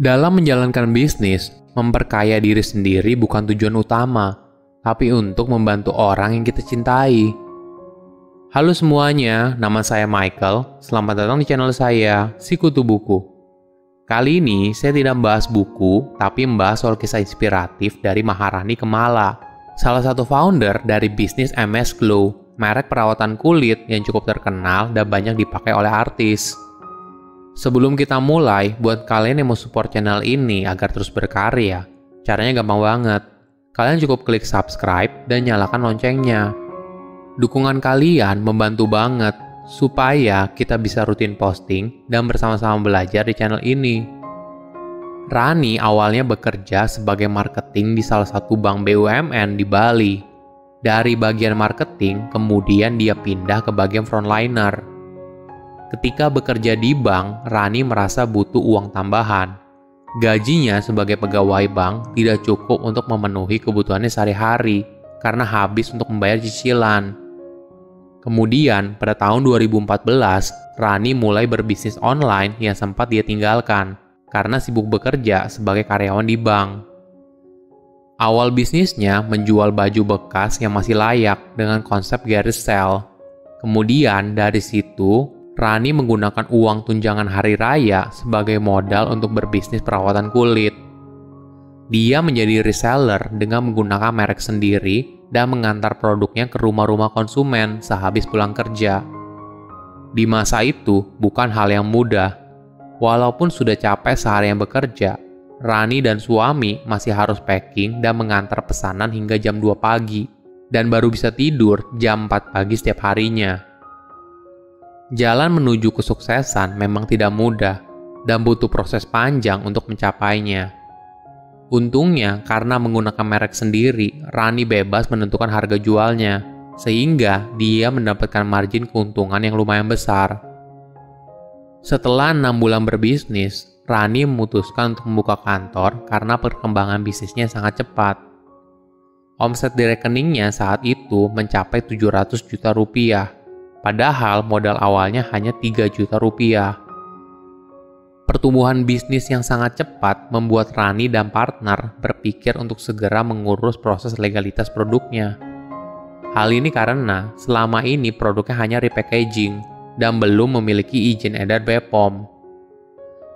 Dalam menjalankan bisnis, memperkaya diri sendiri bukan tujuan utama, tapi untuk membantu orang yang kita cintai. Halo semuanya, nama saya Michael. Selamat datang di channel saya, Sikutu Buku. Kali ini saya tidak membahas buku, tapi membahas soal kisah inspiratif dari Maharani Kemala, salah satu founder dari bisnis MS Glow, merek perawatan kulit yang cukup terkenal dan banyak dipakai oleh artis. Sebelum kita mulai, buat kalian yang mau support channel ini agar terus berkarya, caranya gampang banget. Kalian cukup klik subscribe dan nyalakan loncengnya. Dukungan kalian membantu banget supaya kita bisa rutin posting dan bersama-sama belajar di channel ini. Rani awalnya bekerja sebagai marketing di salah satu bank BUMN di Bali. Dari bagian marketing, kemudian dia pindah ke bagian frontliner. Ketika bekerja di bank, Rani merasa butuh uang tambahan. Gajinya sebagai pegawai bank tidak cukup untuk memenuhi kebutuhannya sehari-hari karena habis untuk membayar cicilan. Kemudian, pada tahun 2014, Rani mulai berbisnis online yang sempat dia tinggalkan karena sibuk bekerja sebagai karyawan di bank. Awal bisnisnya menjual baju bekas yang masih layak dengan konsep garage sale. Kemudian, dari situ, Rani menggunakan uang tunjangan hari raya sebagai modal untuk berbisnis perawatan kulit. Dia menjadi reseller dengan menggunakan merek sendiri dan mengantar produknya ke rumah-rumah konsumen sehabis pulang kerja. Di masa itu, bukan hal yang mudah. Walaupun sudah capek seharian bekerja, Rani dan suami masih harus packing dan mengantar pesanan hingga jam 2 pagi, dan baru bisa tidur jam 4 pagi setiap harinya. Jalan menuju kesuksesan memang tidak mudah dan butuh proses panjang untuk mencapainya. Untungnya, karena menggunakan merek sendiri, Rani bebas menentukan harga jualnya, sehingga dia mendapatkan margin keuntungan yang lumayan besar. Setelah 6 bulan berbisnis, Rani memutuskan untuk membuka kantor karena perkembangan bisnisnya sangat cepat. Omset di rekeningnya saat itu mencapai 700 juta rupiah. Padahal modal awalnya hanya 3 juta rupiah. Pertumbuhan bisnis yang sangat cepat membuat Rani dan partner berpikir untuk segera mengurus proses legalitas produknya. Hal ini karena selama ini produknya hanya repackaging dan belum memiliki izin edar BPOM.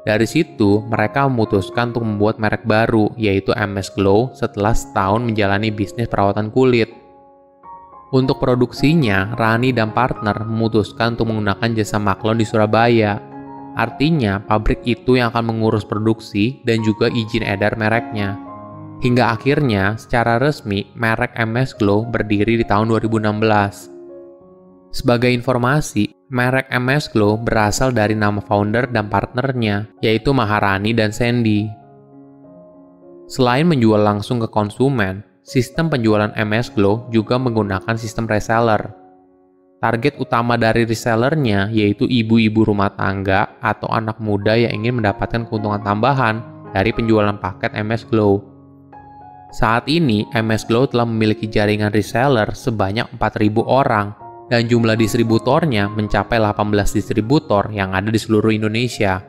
Dari situ, mereka memutuskan untuk membuat merek baru, yaitu MS Glow setelah setahun menjalani bisnis perawatan kulit. Untuk produksinya, Rani dan partner memutuskan untuk menggunakan jasa Maklon di Surabaya. Artinya, pabrik itu yang akan mengurus produksi dan juga izin edar mereknya. Hingga akhirnya, secara resmi, merek MS Glow berdiri di tahun 2016. Sebagai informasi, merek MS Glow berasal dari nama founder dan partnernya, yaitu Maharani dan Sandy. Selain menjual langsung ke konsumen, sistem penjualan MS Glow juga menggunakan sistem reseller. Target utama dari resellernya yaitu ibu-ibu rumah tangga atau anak muda yang ingin mendapatkan keuntungan tambahan dari penjualan paket MS Glow. Saat ini, MS Glow telah memiliki jaringan reseller sebanyak 4.000 orang dan jumlah distributornya mencapai 18 distributor yang ada di seluruh Indonesia.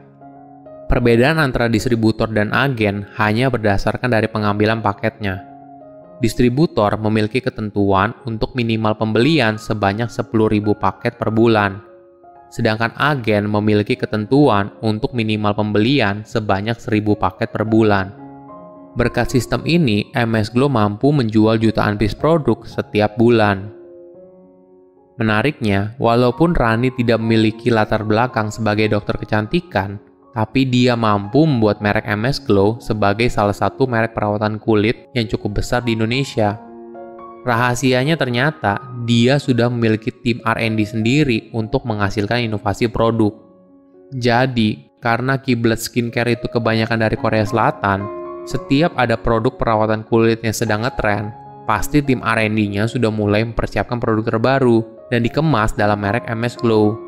Perbedaan antara distributor dan agen hanya berdasarkan dari pengambilan paketnya. Distributor memiliki ketentuan untuk minimal pembelian sebanyak 10.000 paket per bulan. Sedangkan agen memiliki ketentuan untuk minimal pembelian sebanyak 1.000 paket per bulan. Berkat sistem ini, MS Glow mampu menjual jutaan piece produk setiap bulan. Menariknya, walaupun Rani tidak memiliki latar belakang sebagai dokter kecantikan, tapi dia mampu membuat merek MS Glow sebagai salah satu merek perawatan kulit yang cukup besar di Indonesia. Rahasianya ternyata dia sudah memiliki tim R&D sendiri untuk menghasilkan inovasi produk. Jadi, karena kiblat skincare itu kebanyakan dari Korea Selatan, setiap ada produk perawatan kulit yang sedang ngetren, pasti tim R&D-nya sudah mulai mempersiapkan produk terbaru dan dikemas dalam merek MS Glow.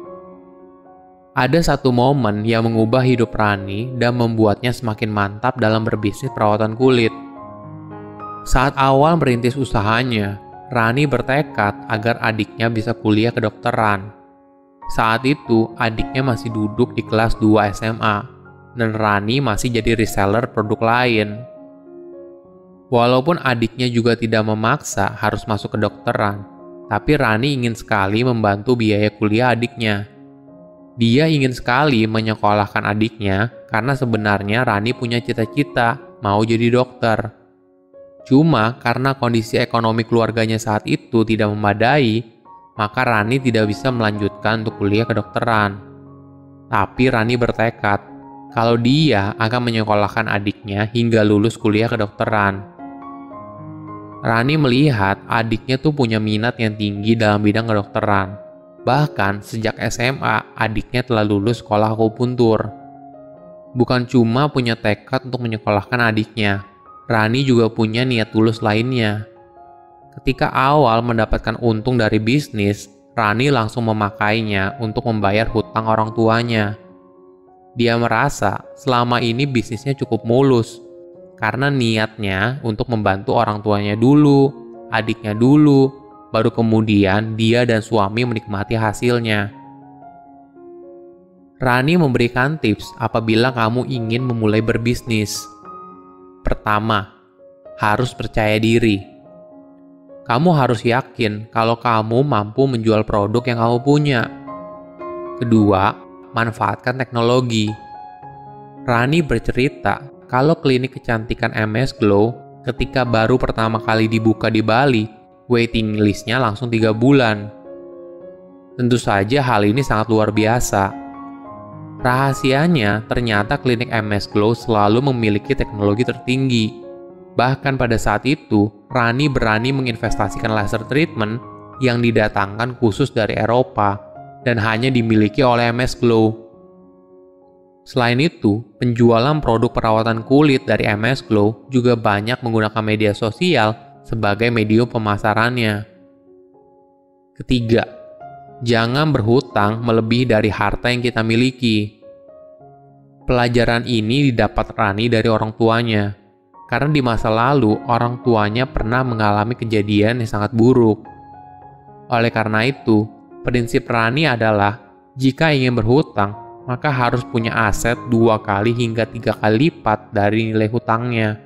Ada satu momen yang mengubah hidup Rani dan membuatnya semakin mantap dalam berbisnis perawatan kulit. Saat awal merintis usahanya, Rani bertekad agar adiknya bisa kuliah kedokteran. Saat itu, adiknya masih duduk di kelas 2 SMA. dan Rani masih jadi reseller produk lain. Walaupun adiknya juga tidak memaksa harus masuk ke kedokteran, tapi Rani ingin sekali membantu biaya kuliah adiknya. Dia ingin sekali menyekolahkan adiknya karena sebenarnya Rani punya cita-cita mau jadi dokter. Cuma karena kondisi ekonomi keluarganya saat itu tidak memadai, maka Rani tidak bisa melanjutkan untuk kuliah kedokteran. Tapi Rani bertekad kalau dia akan menyekolahkan adiknya hingga lulus kuliah kedokteran. Rani melihat adiknya tuh punya minat yang tinggi dalam bidang kedokteran. Bahkan sejak SMA, adiknya telah lulus sekolah akupuntur. Bukan cuma punya tekad untuk menyekolahkan adiknya, Rani juga punya niat tulus lainnya. Ketika awal mendapatkan untung dari bisnis, Rani langsung memakainya untuk membayar hutang orang tuanya. Dia merasa selama ini bisnisnya cukup mulus, karena niatnya untuk membantu orang tuanya dulu, adiknya dulu, baru kemudian dia dan suami menikmati hasilnya. Rani memberikan tips apabila kamu ingin memulai berbisnis. Pertama, harus percaya diri. Kamu harus yakin kalau kamu mampu menjual produk yang kamu punya. Kedua, manfaatkan teknologi. Rani bercerita kalau klinik kecantikan MS Glow ketika baru pertama kali dibuka di Bali, waiting list-nya langsung 3 bulan. Tentu saja hal ini sangat luar biasa. Rahasianya, ternyata klinik MS Glow selalu memiliki teknologi tertinggi. Bahkan pada saat itu, Rani berani menginvestasikan laser treatment yang didatangkan khusus dari Eropa dan hanya dimiliki oleh MS Glow. Selain itu, penjualan produk perawatan kulit dari MS Glow juga banyak menggunakan media sosial sebagai medium pemasarannya. Ketiga, jangan berhutang melebihi dari harta yang kita miliki. Pelajaran ini didapat Rani dari orang tuanya, karena di masa lalu orang tuanya pernah mengalami kejadian yang sangat buruk. Oleh karena itu, prinsip Rani adalah jika ingin berhutang, maka harus punya aset 2 kali hingga 3 kali lipat dari nilai hutangnya.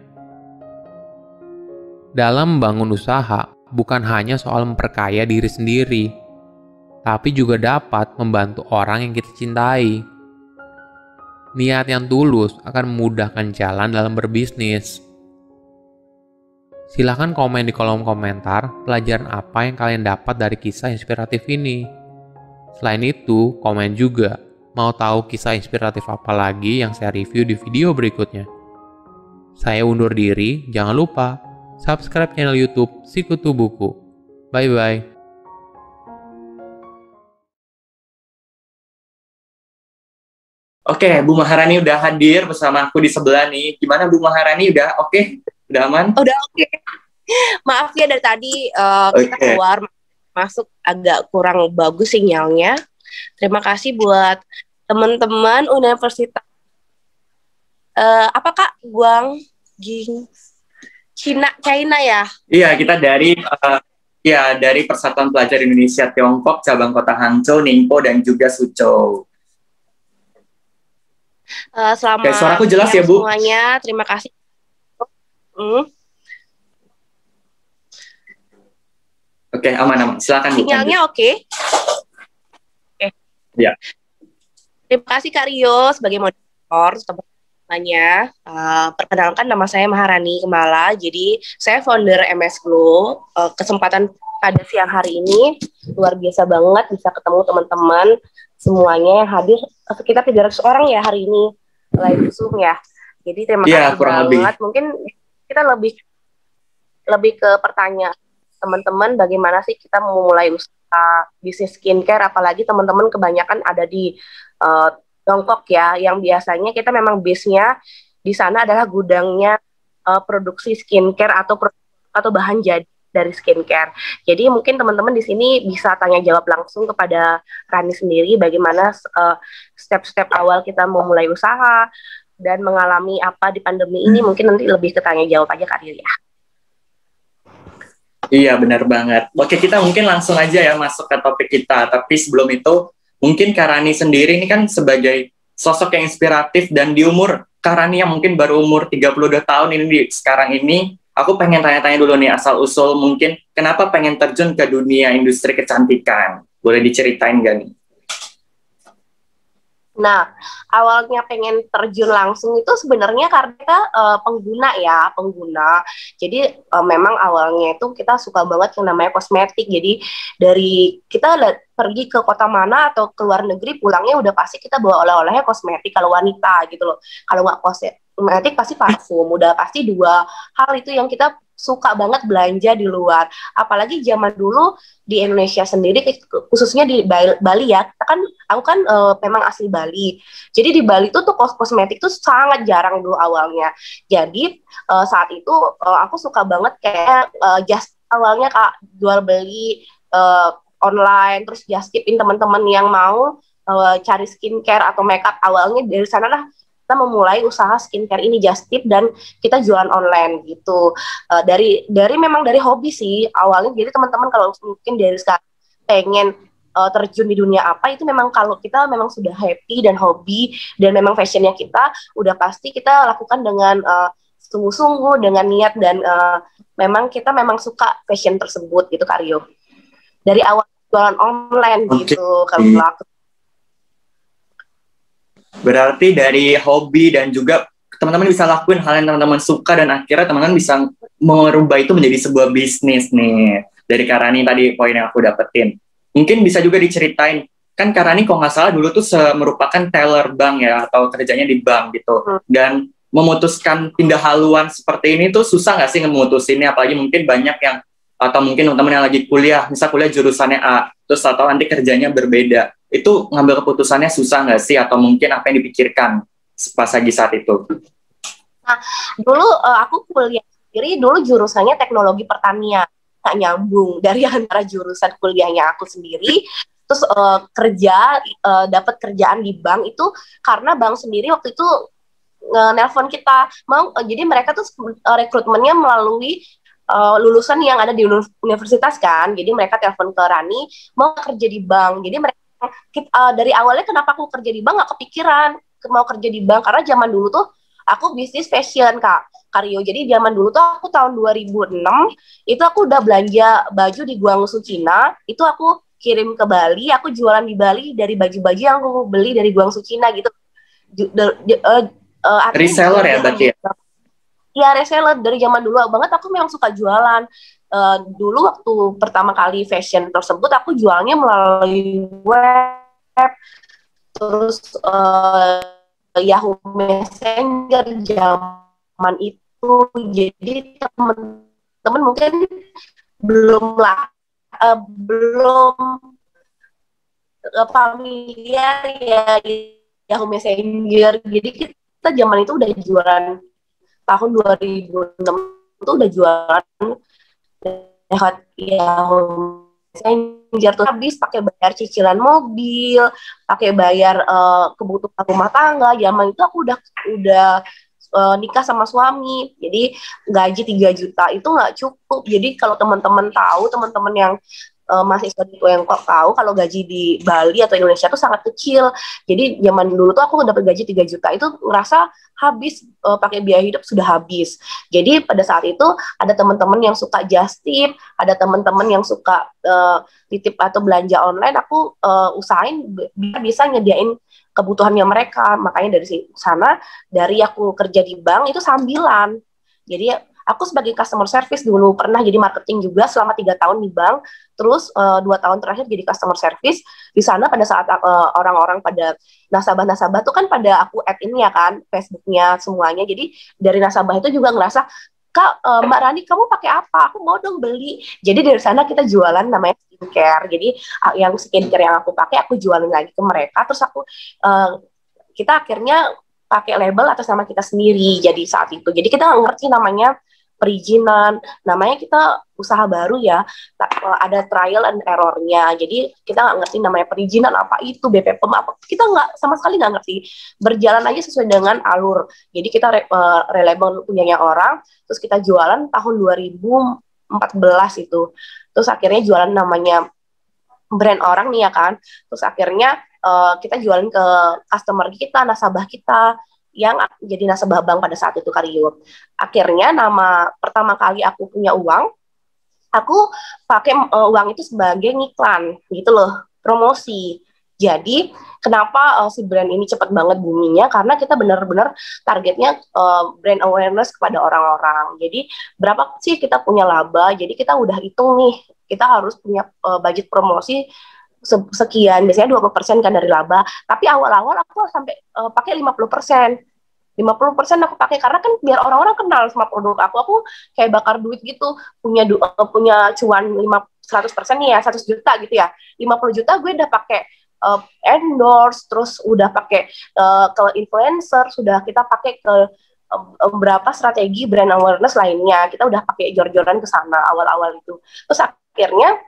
Dalam membangun usaha, bukan hanya soal memperkaya diri sendiri, tapi juga dapat membantu orang yang kita cintai. Niat yang tulus akan memudahkan jalan dalam berbisnis. Silahkan komen di kolom komentar pelajaran apa yang kalian dapat dari kisah inspiratif ini. Selain itu, komen juga mau tahu kisah inspiratif apa lagi yang saya review di video berikutnya. Saya undur diri, jangan lupa subscribe channel YouTube Sikutu Buku. Bye-bye. Oke, Bu Maharani udah hadir bersama aku di sebelah nih. Gimana Bu Maharani? Udah oke? Udah aman? Udah oke. Maaf ya dari tadi kita keluar masuk agak kurang bagus sinyalnya. Terima kasih buat teman-teman Universitas apa Kak? Guangjing China ya? Iya, kita dari dari Persatuan Pelajar Indonesia Tiongkok, cabang kota Hangzhou, Ningpo, dan juga Suzhou. Selamat suaraku jelas ya, Bu? Semuanya, terima kasih. Oke, aman. Silakan, Bu. Sinyalnya oke? Ya. Terima kasih Kak Rio sebagai moderator. Teman-temannya, perkenalkan nama saya Maharani Kemala. Jadi saya founder MS Glow. Kesempatan pada siang hari ini luar biasa banget bisa ketemu teman-teman semuanya yang hadir, sekitar 300 orang ya hari ini live Zoom ya. Jadi terima kasih banget. Mungkin kita lebih ke pertanyaan teman-teman, bagaimana sih kita memulai usaha bisnis skincare, apalagi teman-teman kebanyakan ada di Tiongkok ya, yang biasanya kita memang base-nya di sana adalah gudangnya produksi skincare atau bahan jadi dari skincare. Jadi mungkin teman-teman di sini bisa tanya jawab langsung kepada Rani sendiri bagaimana step-step awal kita memulai usaha dan mengalami apa di pandemi ini. Mungkin nanti lebih ke tanya jawab aja Kak Ria. Iya, benar banget. Oke, kita mungkin langsung aja ya masuk ke topik kita. Tapi sebelum itu, mungkin Kak Rani sendiri ini kan sebagai sosok yang inspiratif dan di umur Karani yang mungkin baru umur 32 tahun ini sekarang ini, aku pengen tanya-tanya dulu nih asal-usul mungkin kenapa pengen terjun ke dunia industri kecantikan? Boleh diceritain gak nih? Nah, awalnya pengen terjun langsung itu sebenarnya karena kita pengguna. Jadi memang awalnya itu kita suka banget yang namanya kosmetik. Jadi dari kita pergi ke kota mana atau ke luar negeri, pulangnya udah pasti kita bawa oleh-olehnya kosmetik kalau wanita gitu loh. Kalau nggak kosmetik pasti parfum. Udah pasti dua hal itu yang kita suka banget belanja di luar. Apalagi zaman dulu di Indonesia sendiri, khususnya di Bali ya, aku kan memang asli Bali. Jadi di Bali tuh kosmetik tuh sangat jarang dulu awalnya. Jadi saat itu aku suka banget kayak just awalnya Kak jual beli online, terus just tipin teman-teman yang mau cari skincare atau makeup. Awalnya dari sana lah kita memulai usaha skincare ini just tip dan kita jualan online gitu. Dari memang dari hobi sih awalnya. Jadi teman-teman kalau mungkin dari sekarang pengen terjun di dunia apa, itu memang kalau kita memang sudah happy dan hobi dan memang fashionnya kita udah pasti kita lakukan dengan sungguh-sungguh, dengan niat, dan memang kita memang suka fashion tersebut gitu Kak Rio. Dari awal jualan online gitu kalau aku. Berarti dari hobi dan juga teman-teman bisa lakuin hal yang teman-teman suka dan akhirnya teman-teman bisa merubah itu menjadi sebuah bisnis nih. Dari Karani tadi poin yang aku dapetin. Mungkin bisa juga diceritain, kan Karani kalau nggak salah dulu tuh merupakan teller bank ya, atau kerjanya di bank gitu. Dan memutuskan pindah haluan seperti ini tuh susah nggak sih memutusinnya, apalagi mungkin banyak yang, atau mungkin teman-teman yang lagi kuliah, misal kuliah jurusannya A, terus atau nanti kerjanya berbeda. Itu ngambil keputusannya susah nggak sih? Atau mungkin apa yang dipikirkan pas lagi saat itu? Nah, dulu aku kuliah sendiri, dulu jurusannya teknologi pertanian. Nggak nyambung dari antara jurusan kuliahnya aku sendiri, terus dapat kerjaan di bank itu karena bank sendiri waktu itu nelpon kita. Jadi mereka tuh rekrutmennya melalui lulusan yang ada di universitas kan. Jadi mereka telepon ke Rani, mau kerja di bank. Jadi mereka dari awalnya kenapa aku kerja di bank nggak kepikiran mau kerja di bank, karena zaman dulu tuh aku bisnis fashion Kak Karyo. Jadi zaman dulu tuh aku tahun 2006 itu aku udah belanja baju di Guangzhou Cina, itu aku kirim ke Bali, aku jualan di Bali dari baju-baju yang aku beli dari Guangzhou Cina gitu. Reseller ya berarti ya? Iya, reseller. Dari zaman dulu banget aku memang suka jualan. Dulu waktu pertama kali fashion tersebut aku jualnya melalui web, terus Yahoo Messenger zaman itu. Jadi teman-teman mungkin belum familiar ya Yahoo Messenger. Jadi kita zaman itu udah jualan tahun 2006 itu udah jualan lewat Yahoo Messenger, tuh habis pakai bayar cicilan mobil, pakai bayar kebutuhan rumah tangga. Zaman itu aku udah nikah sama suami, jadi gaji 3 juta itu nggak cukup. Jadi kalau teman-teman tahu, teman-teman yang mahasiswa itu yang kok tahu kalau gaji di Bali atau Indonesia tuh sangat kecil. Jadi zaman dulu tuh aku dapat gaji 3 juta itu ngerasa habis, pakai biaya hidup sudah habis. Jadi pada saat itu ada teman-teman yang suka just tip, ada teman-teman yang suka titip atau belanja online, aku usahain biar bisa nyediain kebutuhannya mereka. Makanya dari sana, dari aku kerja di bank itu sambilan. Jadi aku sebagai customer service dulu pernah jadi marketing juga selama 3 tahun di bank. Terus 2 tahun terakhir jadi customer service. Di sana pada saat orang-orang pada nasabah-nasabah tuh kan pada aku add ini ya kan, Facebooknya semuanya. Jadi dari nasabah itu juga ngerasa, Kak, Mbak Rani kamu pakai apa? Aku mau dong beli. Jadi dari sana kita jualan namanya skincare. Jadi yang skincare yang aku pakai aku jualin lagi ke mereka. Terus kita akhirnya pakai label atas nama kita sendiri. Jadi saat itu, jadi kita ngerti namanya perizinan, namanya kita usaha baru ya, ada trial and error-nya. Jadi kita nggak ngerti namanya perizinan apa itu, BPOM apa, kita nggak sama sekali nggak ngerti. Berjalan aja sesuai dengan alur. Jadi kita relabel punyanya orang, terus kita jualan tahun 2014 itu. Terus akhirnya jualan namanya brand orang nih ya kan, terus akhirnya kita jualin ke customer kita, nasabah kita yang jadi nasabah bank pada saat itu Karyo. Akhirnya pertama kali aku punya uang, aku pakai uang itu sebagai ngiklan gitu loh, promosi. Jadi kenapa si brand ini cepat banget boomingnya, karena kita benar-benar targetnya brand awareness kepada orang-orang. Jadi berapa sih kita punya laba, jadi kita udah hitung nih, kita harus punya budget promosi sekian, biasanya 20% kan dari laba, tapi awal-awal aku sampai pakai 50%. 50% aku pakai karena kan biar orang-orang kenal sama produk aku kayak bakar duit gitu, punya cuan 100% nih ya, 100 juta gitu ya, 50 juta gue udah pakai endorse, terus udah pakai ke influencer, sudah kita pakai ke beberapa strategi brand awareness lainnya, kita udah pakai jor-joran ke sana awal-awal itu. Terus akhirnya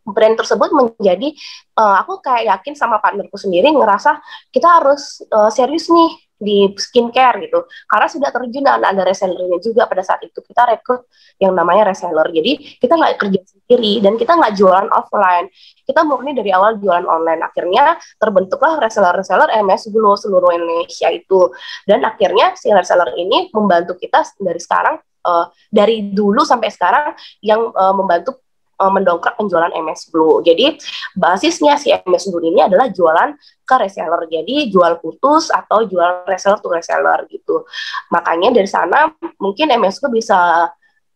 brand tersebut menjadi aku kayak yakin sama partnerku sendiri ngerasa kita harus serius nih di skincare gitu, karena sudah terjun dan ada resellernya juga pada saat itu, kita rekrut yang namanya reseller, jadi kita nggak kerja sendiri dan kita nggak jualan offline, kita murni dari awal jualan online. Akhirnya terbentuklah reseller-reseller MS Glow seluruh Indonesia itu, dan akhirnya si reseller ini membantu kita dari sekarang, dari dulu sampai sekarang yang membantu mendongkrak penjualan MS Glow. Jadi basisnya si MS Glow ini adalah jualan ke reseller. Jadi jual putus atau jual reseller to reseller gitu. Makanya dari sana mungkin MS Glow bisa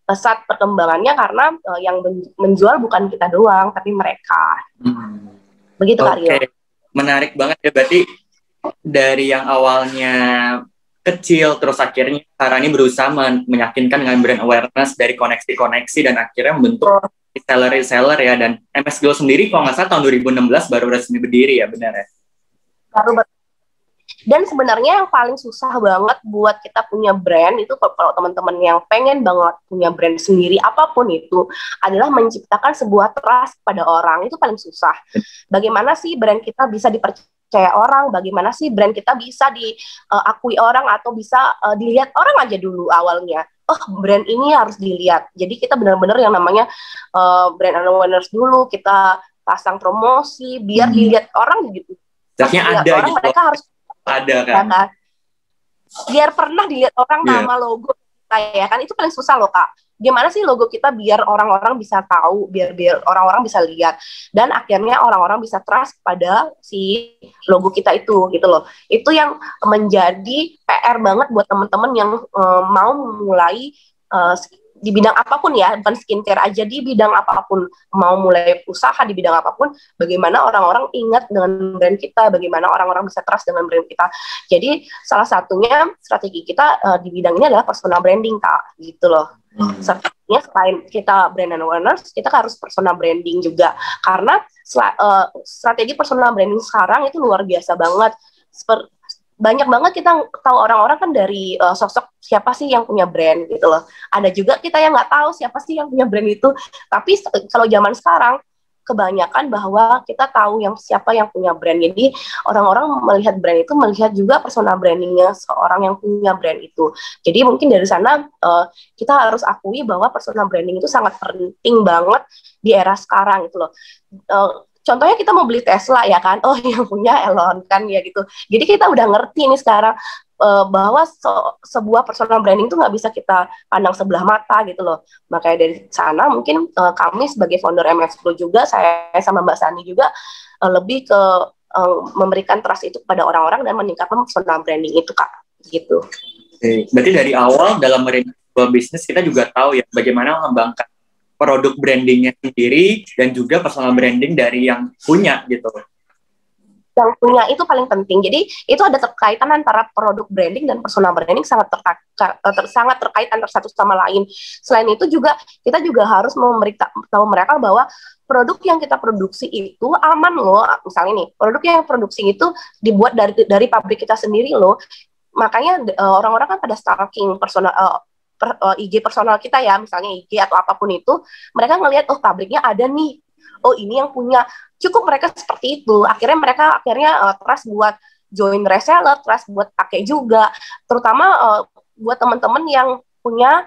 pesat perkembangannya karena yang menjual bukan kita doang, tapi mereka. Begitu Kak Rio. Menarik banget ya, berarti dari yang awalnya kecil terus akhirnya Harani berusaha meyakinkan dengan brand awareness dari koneksi-koneksi dan akhirnya membentuk reseller ya, dan MS Glow sendiri kalau nggak salah tahun 2016 baru resmi berdiri ya, benar ya? Dan sebenarnya yang paling susah banget buat kita punya brand itu, kalau teman-teman yang pengen banget punya brand sendiri apapun itu, adalah menciptakan sebuah trust pada orang. Itu paling susah. Bagaimana sih brand kita bisa dipercaya orang, bagaimana sih brand kita bisa diakui orang atau bisa dilihat orang aja dulu awalnya. Oh, brand ini harus dilihat. Jadi kita benar-benar yang namanya brand awareness dulu, kita pasang promosi biar dilihat orang gitu. Ada orang, gitu. mereka harus ada kan. Biar pernah dilihat orang nama logo kita ya kan, itu paling susah loh Kak. Gimana sih logo kita biar orang-orang bisa tahu, biar orang-orang bisa lihat, dan akhirnya orang-orang bisa trust pada si logo kita itu gitu loh. Itu yang menjadi PR banget buat teman-teman yang mau mulai di bidang apapun ya, bukan skincare aja, di bidang apapun, mau mulai usaha di bidang apapun, bagaimana orang-orang ingat dengan brand kita, bagaimana orang-orang bisa trust dengan brand kita. Jadi salah satunya strategi kita di bidang ini adalah personal branding Kak, gitu loh. Strateginya selain kita brand awareness, kita harus personal branding juga, karena strategi personal branding sekarang itu luar biasa banget. Banyak banget kita tahu orang-orang kan dari sosok siapa sih yang punya brand gitu loh. Ada juga kita yang nggak tahu siapa sih yang punya brand itu. Tapi kalau zaman sekarang kebanyakan bahwa kita tahu siapa yang punya brand. Jadi orang-orang melihat brand itu melihat juga personal brandingnya seorang yang punya brand itu. Jadi mungkin dari sana kita harus akui bahwa personal branding itu sangat penting banget di era sekarang gitu loh. Contohnya kita mau beli Tesla ya kan, oh yang punya Elon kan ya gitu. Jadi kita udah ngerti nih sekarang bahwa sebuah personal branding itu nggak bisa kita pandang sebelah mata gitu loh. Makanya dari sana mungkin kami sebagai founder MS Glow juga, saya sama Mbak Sani juga lebih ke memberikan trust itu kepada orang-orang dan meningkatkan personal branding itu Kak, gitu. Oke. Berarti dari awal dalam merintis sebuah bisnis kita juga tahu ya bagaimana mengembangkan produk brandingnya sendiri dan juga personal branding dari yang punya gitu. Yang punya itu paling penting. Jadi itu ada terkaitan antara produk branding dan personal branding, sangat terkait antara satu sama lain. Selain itu juga kita juga harus memberitahu mereka bahwa produk yang kita produksi itu aman loh. Misalnya nih, produk yang produksi itu dibuat dari pabrik kita sendiri loh. Makanya orang-orang kan pada stalking IG personal kita ya, misalnya IG atau apapun itu, mereka ngelihat oh pabriknya ada nih, oh ini yang punya, cukup mereka seperti itu. Akhirnya mereka trust buat join reseller, trust buat pakai juga, terutama buat teman-teman yang punya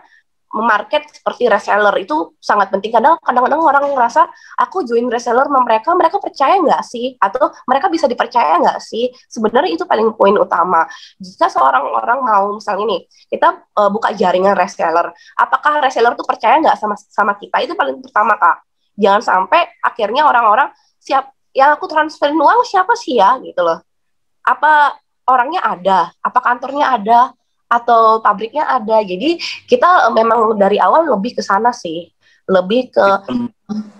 memarket seperti reseller itu sangat penting. Kadang-kadang orang ngerasa aku join reseller sama mereka percaya nggak sih? Atau mereka bisa dipercaya nggak sih? Sebenarnya itu paling poin utama. Jika seorang orang mau misalnya nih, kita buka jaringan reseller, apakah reseller tuh percaya nggak sama kita? Itu paling pertama, Kak. Jangan sampai akhirnya orang-orang siap, yang aku transferin uang siapa sih ya gitu loh. Apa orangnya ada? Apa kantornya ada? Atau pabriknya ada. Jadi kita memang dari awal lebih ke sana sih, lebih ke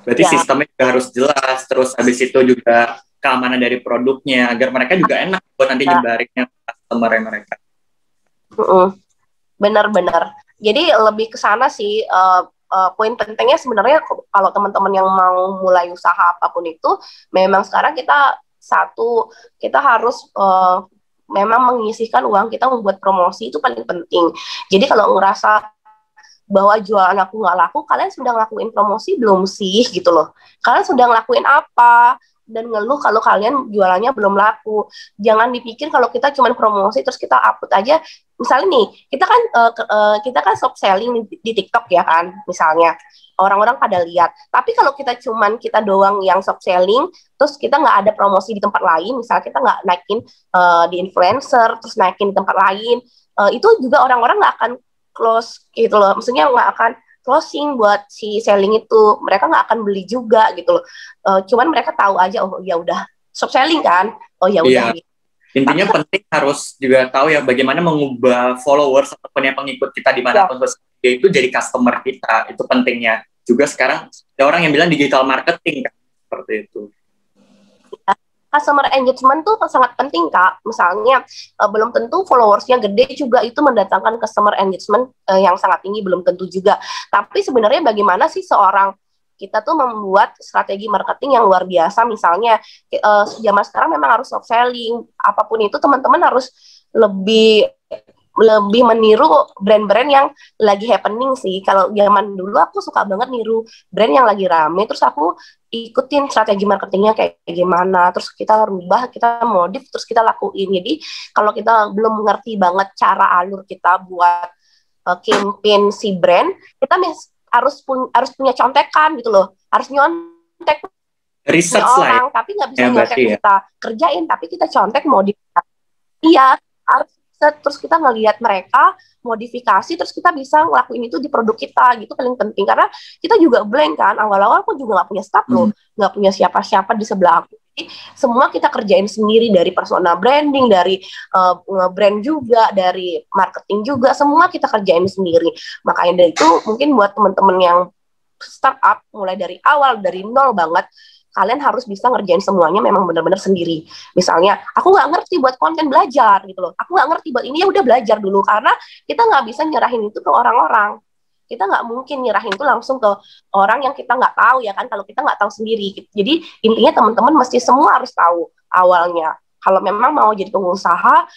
berarti sistemnya juga harus jelas, terus habis itu juga keamanan dari produknya agar mereka juga enak buat nanti nyebarinnya ke customer mereka. Benar-benar. Jadi lebih ke sana sih. Poin pentingnya sebenarnya kalau teman-teman yang mau mulai usaha apapun itu, memang sekarang kita harus memang menyisihkan uang kita membuat promosi, itu paling penting. Jadi kalau ngerasa bahwa jualan aku nggak laku, kalian sudah ngelakuin promosi belum sih gitu loh? Kalian sudah ngelakuin apa? Dan ngeluh kalau kalian jualannya belum laku. Jangan dipikir kalau kita cuma promosi terus kita upload aja. Misalnya nih, kita kan shop selling di TikTok ya kan, misalnya. Orang-orang pada lihat. Tapi kalau kita doang yang shop selling, terus kita nggak ada promosi di tempat lain, misalnya kita nggak naikin di influencer, terus naikin di tempat lain, itu juga orang-orang nggak akan close gitu loh. Maksudnya nggak akan closing buat si selling itu. Mereka nggak akan beli juga gitu loh. Cuman mereka tahu aja, oh ya udah shop selling kan, oh ya udah. Gitu. Intinya penting harus juga tahu ya bagaimana mengubah followers ataupun yang pengikut kita dimanapun itu jadi customer kita, itu pentingnya. Juga sekarang ada orang yang bilang digital marketing kan, seperti itu. Customer engagement tuh sangat penting, Kak. Misalnya belum tentu followersnya gede juga itu mendatangkan customer engagement yang sangat tinggi, belum tentu juga. Tapi sebenarnya bagaimana sih kita tuh membuat strategi marketing yang luar biasa. Misalnya zaman sekarang memang harus soft selling, apapun itu teman-teman harus lebih meniru brand-brand yang lagi happening sih. Kalau zaman dulu aku suka banget niru brand yang lagi rame, terus aku ikutin strategi marketingnya kayak gimana, terus kita rubah, kita modif, terus kita lakuin. Jadi kalau kita belum mengerti banget cara alur kita buat campaign si brand, kita harus punya contekan gitu loh, harus nyontek research orang, tapi nggak bisa nyontek kita kerjain, tapi kita contek modifikasi. Iya, harus terus kita ngelihat mereka modifikasi, terus kita bisa ngelakuin itu di produk kita, gitu paling penting. Karena kita juga blank kan, awal-awal aku juga nggak punya staff loh, nggak punya siapa-siapa di sebelah aku. Jadi semua kita kerjain sendiri, dari personal branding, dari brand juga, dari marketing juga, semua kita kerjain sendiri. Makanya dari itu mungkin buat teman-teman yang startup mulai dari awal, dari nol banget, kalian harus bisa ngerjain semuanya memang benar-benar sendiri. Misalnya, aku nggak ngerti buat konten, belajar gitu loh. Aku nggak ngerti buat ini, ya udah belajar dulu. Karena kita nggak bisa nyerahin itu ke orang-orang. Kita nggak mungkin nyerahin itu langsung ke orang yang kita nggak tahu ya kan, kalau kita nggak tahu sendiri. Jadi intinya teman-teman mesti semua harus tahu awalnya. Kalau memang mau jadi pengusaha,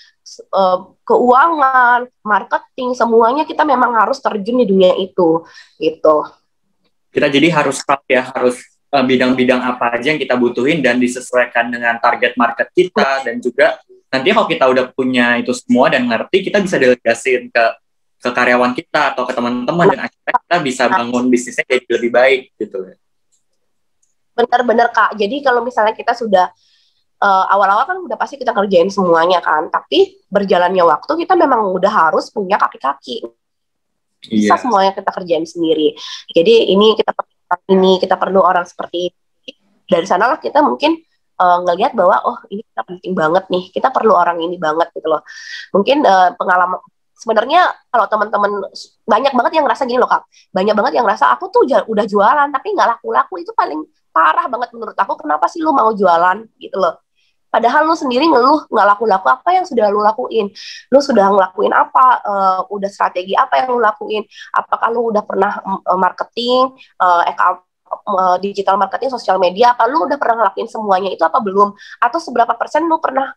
keuangan, marketing, semuanya kita memang harus terjun di dunia itu. Gitu. Kita jadi harus tahu ya, harus bidang-bidang apa aja yang kita butuhin dan disesuaikan dengan target market kita, dan juga nanti kalau kita udah punya itu semua dan ngerti, kita bisa delegasiin ke karyawan kita atau ke teman-teman, dan akhirnya kita bisa bangun bisnisnya jadi lebih baik gitu. Benar-benar, Kak. Jadi kalau misalnya kita sudah awal-awal kan udah pasti kita kerjain semuanya kan, tapi berjalannya waktu kita memang udah harus punya kaki-kaki. Bisa semuanya kita kerjain sendiri. Jadi kita perlu orang seperti ini. Dari sanalah kita mungkin ngelihat bahwa oh ini kita penting banget nih, kita perlu orang ini banget gitu loh. Mungkin pengalaman sebenarnya kalau teman-teman banyak banget yang ngerasa gini loh Kak, banyak banget yang ngerasa aku tuh udah jualan tapi nggak laku-laku, itu paling parah banget menurut aku. Kenapa sih lu mau jualan gitu loh? Padahal lu sendiri ngeluh nggak laku-laku, apa yang sudah lu lakuin? Lu sudah ngelakuin apa? Udah strategi apa yang lu lakuin? Apakah lu udah pernah marketing, digital marketing, sosial media? Apa lu udah pernah ngelakuin semuanya itu apa belum? Atau seberapa persen lu pernah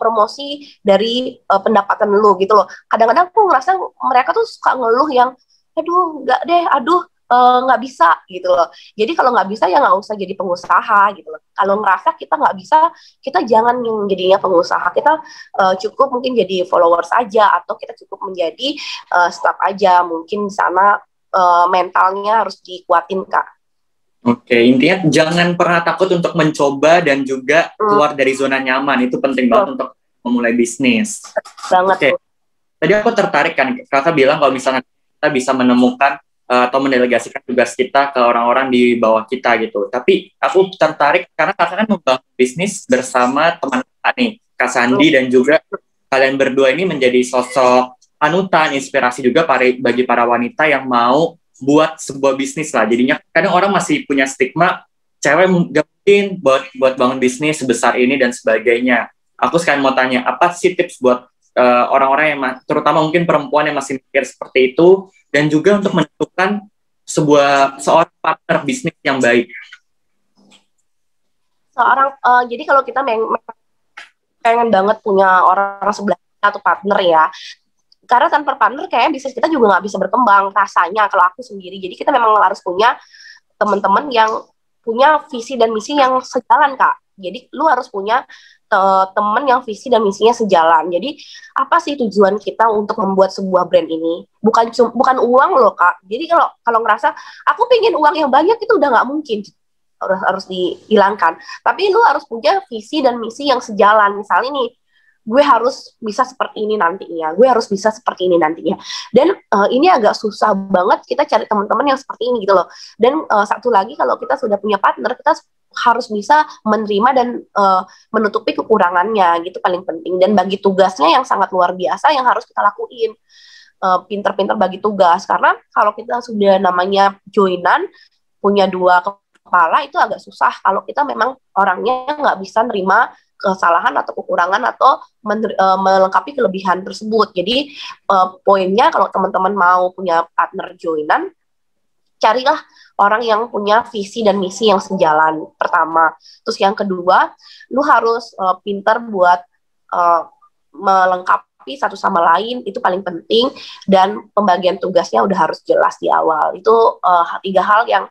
promosi dari pendapatan lu gitu loh? Kadang-kadang aku ngerasa mereka tuh suka ngeluh yang, aduh nggak deh, aduh nggak bisa gitu loh. Jadi kalau nggak bisa ya nggak usah jadi pengusaha gitu loh. Kalau ngerasa kita nggak bisa, kita jangan yang jadinya pengusaha. Kita cukup mungkin jadi followers aja, atau kita cukup menjadi staff aja. Mungkin di sana mentalnya harus dikuatin Kak. Oke, intinya jangan pernah takut untuk mencoba dan juga keluar dari zona nyaman. Itu penting banget untuk memulai bisnis. Banget. Oke. Tadi aku tertarik kan, kakak bilang kalau misalnya kita bisa menemukan atau mendelegasikan tugas kita ke orang-orang di bawah kita gitu. Tapi aku tertarik karena kakak kan membangun bisnis bersama teman kakak nih, Kak Sandi, dan juga kalian berdua ini menjadi sosok panutan, inspirasi juga bagi para wanita yang mau buat sebuah bisnis lah. Jadinya kadang orang masih punya stigma cewek gak mungkin buat bangun bisnis sebesar ini dan sebagainya. Aku sekarang mau tanya, apa sih tips buat orang-orang yang terutama mungkin perempuan yang masih mikir seperti itu, dan juga untuk menentukan seorang partner bisnis yang baik? Jadi kalau kita pengen banget punya orang sebelah atau partner ya, karena tanpa partner kayaknya bisnis kita juga nggak bisa berkembang rasanya kalau aku sendiri. Jadi kita memang harus punya teman-teman yang punya visi dan misi yang sejalan Kak. Jadi lu harus punya teman yang visi dan misinya sejalan. Jadi apa sih tujuan kita untuk membuat sebuah brand ini? Bukan uang loh Kak. Jadi kalau ngerasa aku pengen uang yang banyak itu udah nggak mungkin, harus dihilangkan. Tapi lu harus punya visi dan misi yang sejalan. Misalnya nih, gue harus bisa seperti ini nantinya, gue harus bisa seperti ini nantinya. Dan ini agak susah banget kita cari teman-teman yang seperti ini gitu loh. Dan satu lagi, kalau kita sudah punya partner, kita harus bisa menerima dan menutupi kekurangannya, gitu paling penting. Dan bagi tugasnya yang sangat luar biasa yang harus kita lakuin. Pinter-pinter bagi tugas, karena kalau kita sudah namanya joinan, punya dua kepala, itu agak susah kalau kita memang orangnya nggak bisa nerima kesalahan atau kekurangan atau melengkapi kelebihan tersebut. Jadi poinnya kalau teman-teman mau punya partner joinan, carilah orang yang punya visi dan misi yang sejalan pertama. Terus yang kedua, lu harus pintar buat melengkapi satu sama lain, itu paling penting, dan pembagian tugasnya udah harus jelas di awal. Itu 3 hal yang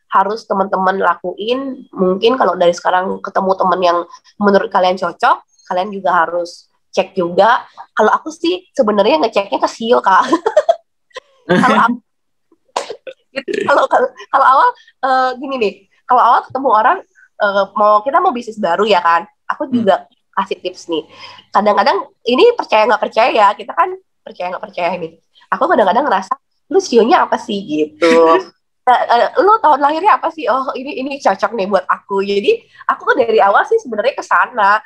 harus teman-teman lakuin. Mungkin kalau dari sekarang ketemu teman yang menurut kalian cocok, kalian juga harus cek juga. Kalau aku sih sebenarnya ngeceknya ke CEO Kak. Kalau awal gini nih, kalau awal ketemu orang kita mau bisnis baru ya kan, aku juga kasih tips nih. Kadang-kadang ini percaya nggak percaya, kita kan percaya nggak percaya nih. Aku kadang-kadang ngerasa, lu CEO-nya apa sih gitu. Lu tahun lahirnya apa sih? Oh ini cocok nih buat aku. Jadi aku dari awal sih sebenarnya ke sana,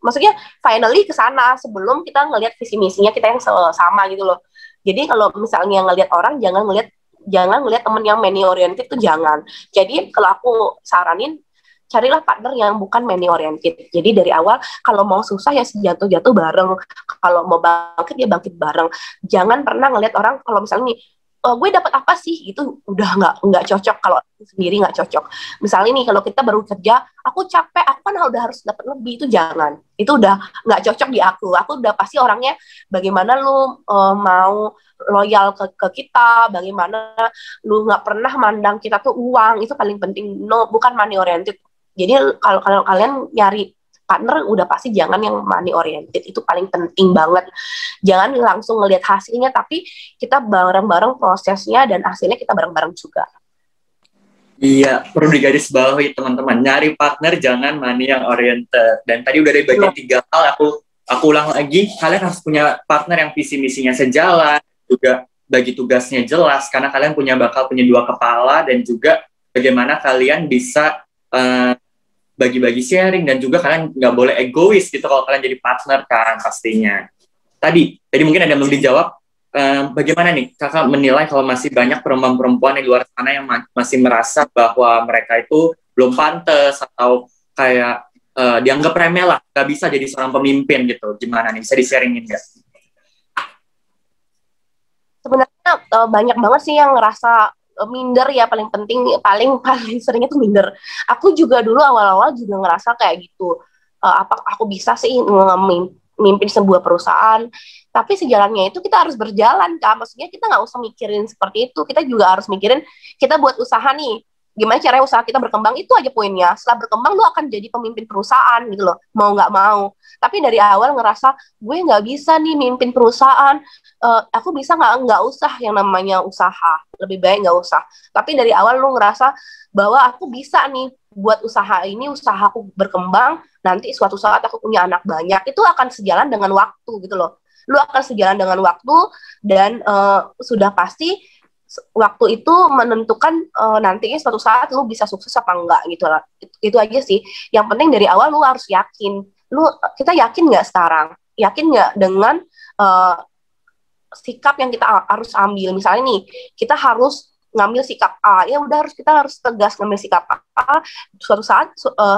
maksudnya finally ke sana sebelum kita ngelihat visi misinya kita yang sama gitu loh. Jadi kalau misalnya ngelihat orang, jangan ngelihat temen yang money oriented tuh jangan. Jadi kalau aku saranin, carilah partner yang bukan money oriented. Jadi dari awal kalau mau susah ya jatuh bareng, kalau mau bangkit ya bangkit bareng. Jangan pernah ngelihat orang kalau misalnya nih, gue dapat apa sih, itu udah nggak cocok. Kalau sendiri nggak cocok. Misalnya nih kalau kita baru kerja, aku capek, aku kan udah harus dapat lebih, itu jangan. Itu udah nggak cocok di aku. Aku udah pasti orangnya bagaimana lu mau loyal ke kita, bagaimana lu nggak pernah mandang kita tuh uang, itu paling penting. No, bukan money oriented. Jadi kalau kalian nyari partner, udah pasti jangan yang money oriented, itu paling penting banget. Jangan langsung ngelihat hasilnya, tapi kita bareng-bareng prosesnya, dan hasilnya kita bareng-bareng juga. Iya, perlu digarisbawahi teman-teman, nyari partner jangan money yang oriented. Dan tadi udah dibagi 3 hal, aku ulang lagi, kalian harus punya partner yang visi misinya sejalan, juga bagi tugasnya jelas, karena kalian bakal punya 2 kepala, dan juga bagaimana kalian bisa bagi-bagi sharing, dan juga kalian nggak boleh egois gitu kalau kalian jadi partner kan pastinya. Tadi mungkin ada yang belum dijawab, bagaimana nih kakak menilai kalau masih banyak perempuan-perempuan di luar sana yang masih merasa bahwa mereka itu belum pantas atau kayak dianggap remeh lah, nggak bisa jadi seorang pemimpin gitu, gimana nih, bisa di-sharingin nggak? Sebenarnya banyak banget sih yang ngerasa minder ya, paling seringnya tuh minder. Aku juga dulu awal-awal juga ngerasa kayak gitu. Apa aku bisa sih memimpin sebuah perusahaan? Tapi sejalannya itu kita harus berjalan, Kak. Maksudnya kita nggak usah mikirin seperti itu. Kita juga harus mikirin, kita buat usaha nih. gimana caranya usaha kita berkembang, itu aja poinnya. Setelah berkembang lu akan jadi pemimpin perusahaan gitu loh, mau nggak mau. Tapi dari awal ngerasa gue nggak bisa nih mimpin perusahaan, aku bisa nggak usah yang namanya usaha, lebih baik nggak usah. Tapi dari awal lu ngerasa bahwa aku bisa nih buat usaha ini, usahaku berkembang, nanti suatu saat aku punya anak banyak, itu akan sejalan dengan waktu gitu loh. Lu akan sejalan dengan waktu, dan sudah pasti waktu itu menentukan nantinya suatu saat lu bisa sukses apa enggak gitu lah. Itu aja sih. Yang penting dari awal lu harus yakin. Kita yakin nggak sekarang? Yakin nggak dengan sikap yang kita harus ambil? Misalnya nih, kita harus ngambil sikap A, ya udah kita harus tegas ngambil sikap A. Suatu saat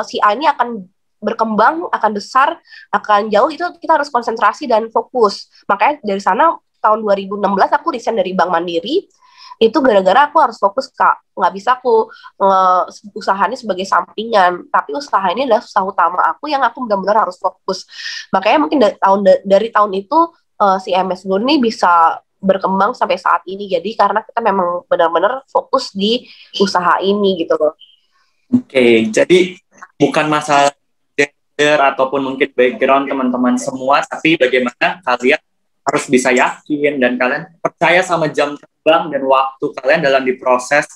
si A ini akan berkembang, akan besar, akan jauh, itu kita harus konsentrasi dan fokus. Makanya dari sana tahun 2016 aku resign dari Bank Mandiri, itu gara-gara aku harus fokus, Kak. Nggak bisa aku usaha ini sebagai sampingan, tapi usaha ini adalah usaha utama aku yang aku benar-benar harus fokus. Makanya mungkin dari tahun itu si MS Glow ini bisa berkembang sampai saat ini. Jadi karena kita memang benar-benar fokus di usaha ini gitu loh. Oke, jadi bukan masalah gender ataupun mungkin background teman-teman semua, tapi bagaimana kalian harus bisa yakin dan kalian percaya sama jam terbang dan waktu kalian dalam diproses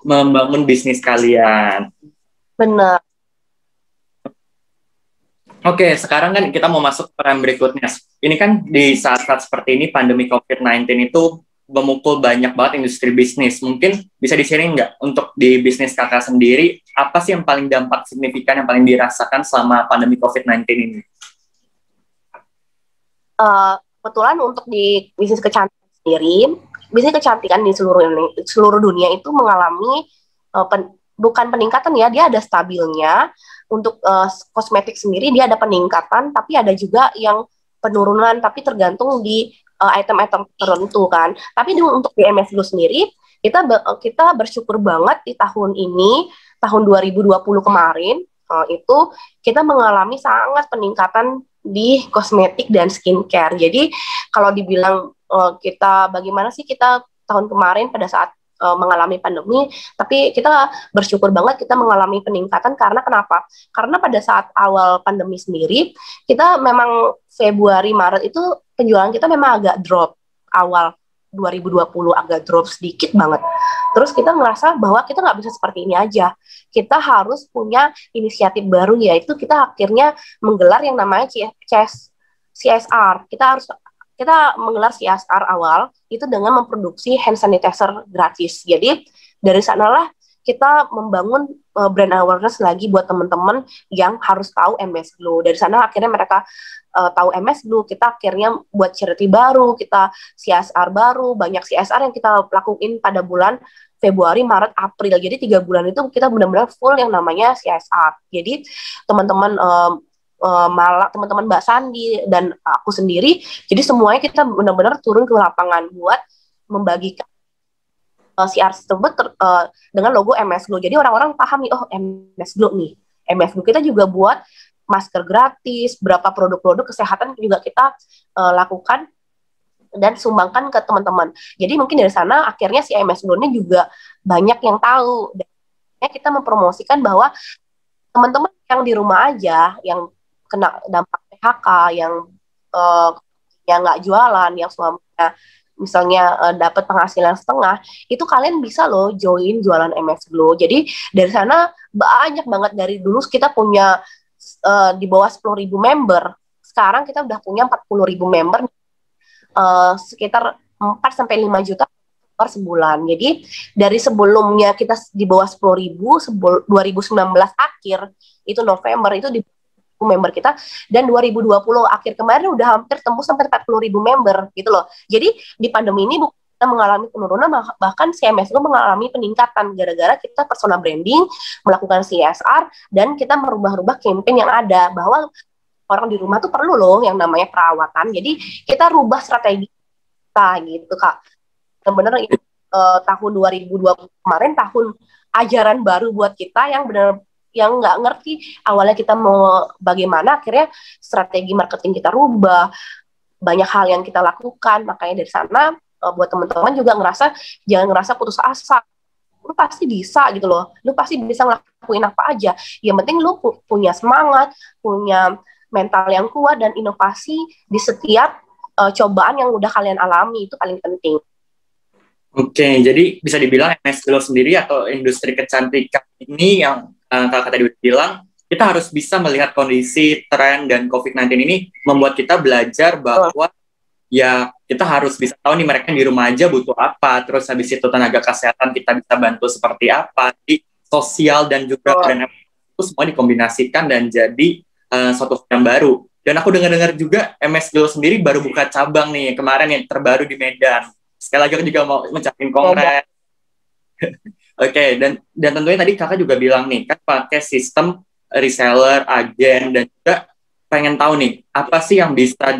membangun bisnis kalian. Benar. Oke, sekarang kan kita mau masuk ke peran berikutnya. Ini kan di saat-saat seperti ini, pandemi COVID-19 itu memukul banyak banget industri bisnis. Mungkin bisa di-sharing nggak untuk di bisnis kakak sendiri, apa sih yang paling dampak signifikan, yang paling dirasakan selama pandemi COVID-19 ini? Kebetulan untuk di bisnis kecantikan sendiri, bisnis kecantikan di seluruh dunia itu mengalami bukan peningkatan ya, dia ada stabilnya. Untuk kosmetik sendiri dia ada peningkatan, tapi ada juga yang penurunan, tapi tergantung di item-item tertentu kan. Tapi untuk di MS Glow sendiri, kita bersyukur banget di tahun ini, tahun 2020 kemarin, itu kita mengalami sangat peningkatan di kosmetik dan skincare. Jadi kalau dibilang kita bagaimana sih kita tahun kemarin pada saat mengalami pandemi, tapi kita bersyukur banget kita mengalami peningkatan. Karena kenapa? Karena pada saat awal pandemi sendiri, kita memang Februari, Maret itu penjualan kita memang agak drop. Awal 2020 agak drop sedikit banget. Terus kita ngerasa bahwa kita nggak bisa seperti ini aja. Kita harus punya inisiatif baru, yaitu kita akhirnya menggelar yang namanya CSR. Kita menggelar CSR awal itu dengan memproduksi hand sanitizer gratis. Jadi dari sanalah kita membangun brand awareness lagi buat teman-teman yang harus tahu MS Glow. Dari sana akhirnya mereka tahu MS Glow, kita akhirnya buat charity baru, kita CSR baru, banyak CSR yang kita lakuin pada bulan Februari, Maret, April. Jadi 3 bulan itu kita benar-benar full yang namanya CSR. Jadi teman-teman malah teman-teman Mbak Sandi dan aku sendiri, jadi semuanya kita benar-benar turun ke lapangan buat membagikan CR tersebut dengan logo MS Glow. Jadi orang-orang paham nih, oh MS Glow nih. MS Glow kita juga buat masker gratis, berapa produk-produk kesehatan juga kita lakukan dan sumbangkan ke teman-teman. Jadi mungkin dari sana akhirnya si MS Glow ini juga banyak yang tahu. Dan kita mempromosikan bahwa teman-teman yang di rumah aja, yang kena dampak PHK, yang nggak jualan, yang suaminya misalnya dapat penghasilan setengah, itu kalian bisa loh join jualan MS Glow. Jadi dari sana banyak banget, dari dulu kita punya di bawah 10.000 member, sekarang kita udah punya 40.000 member, sekitar 4-5 juta per sebulan. Jadi dari sebelumnya kita di bawah 10.000, 2019 akhir, itu November, itu di member kita, dan 2020 akhir kemarin udah hampir tembus sampai 40.000 member gitu loh. Jadi di pandemi ini kita mengalami penurunan, bahkan CMS itu mengalami peningkatan gara-gara kita personal branding, melakukan CSR, dan kita merubah-rubah campaign yang ada, bahwa orang di rumah tuh perlu loh yang namanya perawatan. Jadi kita rubah strategi kita gitu, Kak. Benar-benar tahun 2020 kemarin tahun ajaran baru buat kita, yang benar yang nggak ngerti awalnya kita mau bagaimana, akhirnya strategi marketing kita rubah, banyak hal yang kita lakukan. Makanya dari sana buat teman-teman juga jangan ngerasa putus asa. lu pasti bisa gitu loh, lu pasti bisa ngelakuin apa aja, yang penting lu punya semangat, punya mental yang kuat dan inovasi di setiap cobaan yang udah kalian alami, itu paling penting. Oke, jadi bisa dibilang MS Glow sendiri atau industri kecantikan ini yang kakak tadi bilang, kita harus bisa melihat kondisi, tren, dan COVID-19 ini membuat kita belajar bahwa ya kita harus bisa tahu nih mereka di rumah aja butuh apa, terus habis itu tenaga kesehatan kita bisa bantu seperti apa, di sosial dan juga dan itu semua dikombinasikan dan jadi suatu hal yang baru. Dan aku dengar-dengar juga MS Glow sendiri baru buka cabang nih kemarin yang terbaru di Medan. Sekali lagi aku juga mau mengucapkan kongres. Oke, dan tentunya tadi kakak juga bilang nih, kan pakai sistem reseller, agen, dan juga pengen tahu nih, apa sih yang bisa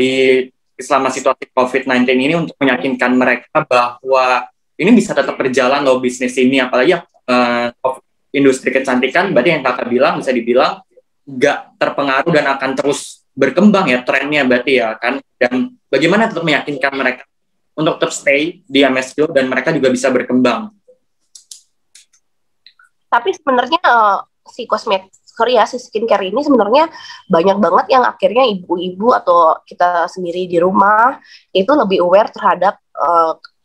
selama situasi COVID-19 ini untuk meyakinkan mereka bahwa ini bisa tetap berjalan loh bisnis ini, apalagi industri kecantikan, berarti yang kakak bilang bisa dibilang nggak terpengaruh dan akan terus berkembang ya trennya berarti ya kan, dan bagaimana tetap meyakinkan mereka untuk tetap stay di MSGO dan mereka juga bisa berkembang. Tapi sebenarnya si si skincare ini sebenarnya banyak banget yang akhirnya ibu-ibu atau kita sendiri di rumah itu lebih aware terhadap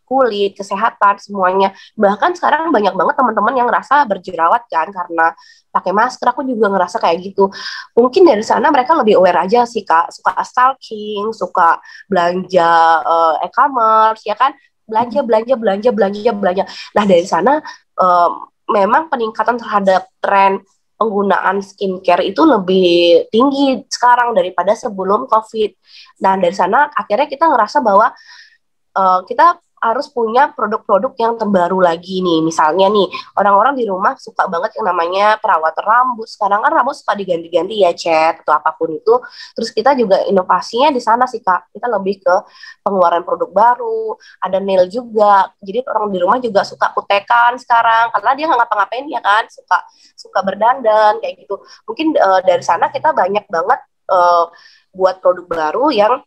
kulit, kesehatan, semuanya. Bahkan sekarang banyak banget teman-teman yang ngerasa berjerawat kan karena pakai masker. Aku juga ngerasa kayak gitu. Mungkin dari sana mereka lebih aware aja sih Kak, suka stalking, suka belanja e-commerce ya kan, belanja. Nah dari sana memang peningkatan terhadap tren penggunaan skincare itu lebih tinggi sekarang daripada sebelum COVID. Dan dari sana akhirnya kita ngerasa bahwa kita harus punya produk-produk yang terbaru lagi nih. Misalnya nih, orang-orang di rumah suka banget yang namanya perawatan rambut. Sekarang kan rambut suka diganti-ganti ya, cat atau apapun itu. Terus kita juga inovasinya di sana sih, Kak. Kita lebih ke pengeluaran produk baru, ada nail juga. Jadi orang di rumah juga suka kutekan sekarang karena dia nggak ngapa-ngapain ya kan, suka berdandan kayak gitu. Mungkin dari sana kita banyak banget buat produk baru yang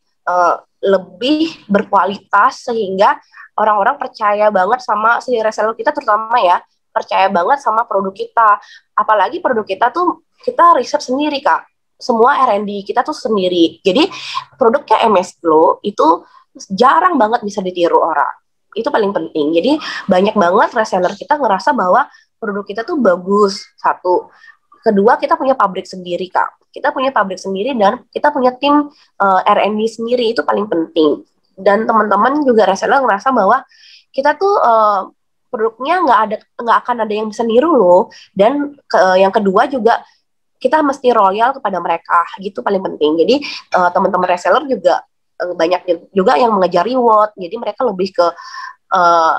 lebih berkualitas sehingga orang-orang percaya banget sama si reseller kita, terutama ya percaya banget sama produk kita. Apalagi produk kita tuh kita riset sendiri Kak, semua R&D kita tuh sendiri. Jadi produknya MS Glow itu jarang banget bisa ditiru orang, itu paling penting. Jadi banyak banget reseller kita ngerasa bahwa produk kita tuh bagus, satu. Kedua, kita punya pabrik sendiri, Kak. Kita punya pabrik sendiri dan kita punya tim R&D sendiri, itu paling penting. Dan teman-teman juga reseller ngerasa bahwa kita tuh produknya nggak akan ada yang bisa niru loh. Dan yang kedua juga kita mesti royal kepada mereka, gitu paling penting. Jadi teman-teman reseller juga banyak juga yang mengejar reward. Jadi mereka lebih ke